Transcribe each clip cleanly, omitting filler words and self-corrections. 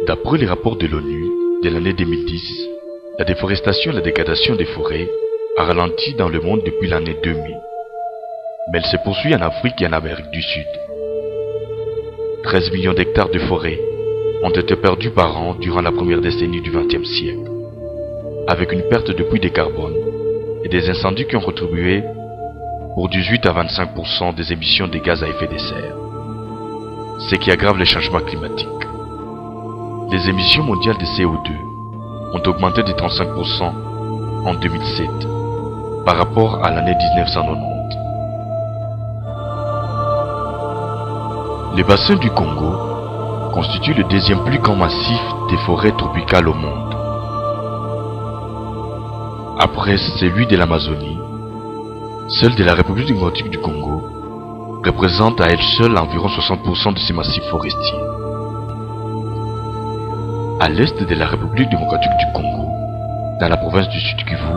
D'après les rapports de l'ONU de l'année 2010, la déforestation et la dégradation des forêts a ralenti dans le monde depuis l'année 2000. Mais elle se poursuit en Afrique et en Amérique du Sud. 13 millions d'hectares de forêts ont été perdus par an durant la première décennie du XXe siècle, avec une perte de puits de carbone et des incendies qui ont contribué pour 18 à 25% des émissions de gaz à effet de serre, ce qui aggrave les changements climatiques. Les émissions mondiales de CO2 ont augmenté de 35% en 2007 par rapport à l'année 1990. Le bassin du Congo constitue le deuxième plus grand massif des forêts tropicales au monde. Après celui de l'Amazonie, celle de la République démocratique du Congo représente à elle seule environ 60% de ces massifs forestiers. À l'est de la République démocratique du Congo, dans la province du Sud-Kivu,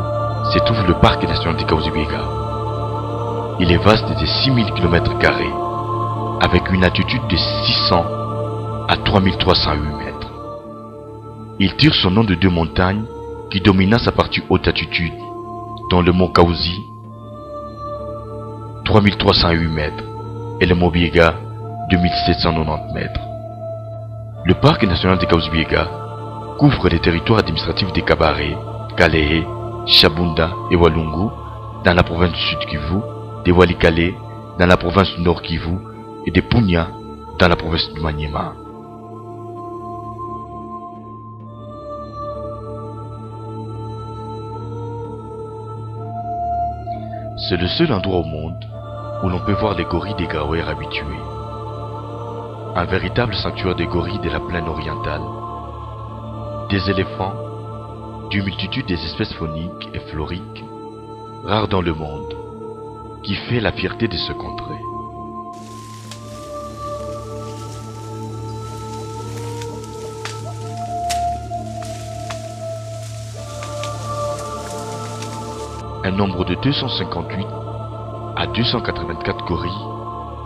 se trouve le parc national de Kahuzi-Biega. Il est vaste de 6000 km², avec une altitude de 600 à 3308 mètres. Il tire son nom de deux montagnes qui dominent sa partie haute altitude, dont le mont Kahuzi, 3308 mètres, et le mont Biega, 2790 mètres. Le parc national de Kahuzi-Biega couvre les territoires administratifs de Kabare, Kalehe, Shabunda et Walungu dans la province du Sud-Kivu, de Walikale dans la province du Nord-Kivu et de Punya dans la province du Maniema. C'est le seul endroit au monde où l'on peut voir les gorilles des Gaouers habitués. Un véritable sanctuaire des gorilles de la plaine orientale, des éléphants, d'une multitude des espèces fauniques et floriques, rares dans le monde, qui fait la fierté de ce contrée. Un nombre de 258 à 284 gorilles,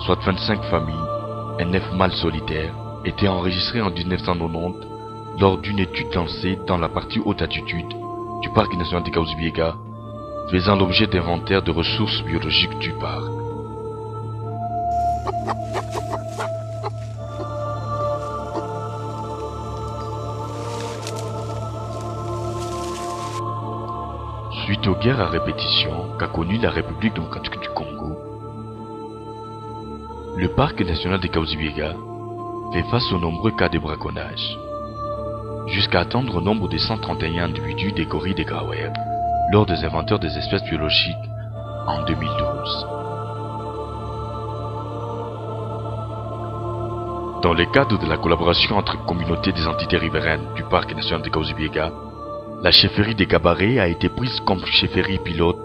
soit 25 familles et 9 mâles solitaires, étaient enregistrés en 1990 lors d'une étude lancée dans la partie haute altitude du parc national de Kahuzi-Biega, faisant l'objet d'inventaires de ressources biologiques du parc. Suite aux guerres à répétition qu'a connues la République démocratique du Congo, le parc national de Kahuzi-Biega fait face aux nombreux cas de braconnage, jusqu'à atteindre au nombre de 131 individus des gorilles des Gaouers lors des inventaires des espèces biologiques en 2012. Dans le cadre de la collaboration entre communautés des entités riveraines du parc national de Kahuzi-Biega, la chefferie de Gabaré a été prise comme chefferie pilote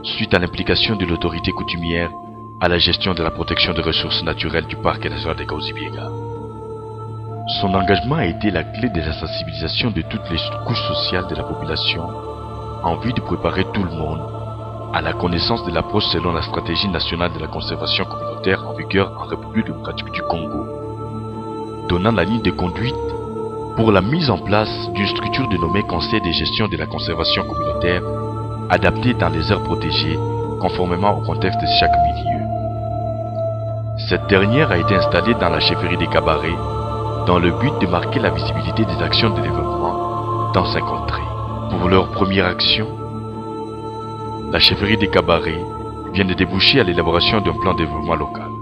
suite à l'implication de l'autorité coutumière à la gestion de la protection des ressources naturelles du parc national de Kahuzi-Biega. Son engagement a été la clé de la sensibilisation de toutes les couches sociales de la population en vue de préparer tout le monde à la connaissance de l'approche selon la stratégie nationale de la conservation communautaire en vigueur en République démocratique du Congo, donnant la ligne de conduite pour la mise en place d'une structure dénommée Conseil de gestion de la conservation communautaire adaptée dans les aires protégées conformément au contexte de chaque milieu. Cette dernière a été installée dans la chefferie des Gabaré dans le but de marquer la visibilité des actions de développement dans ces contrées. Pour leur première action, la chefferie des Gabaré vient de déboucher à l'élaboration d'un plan de développement local.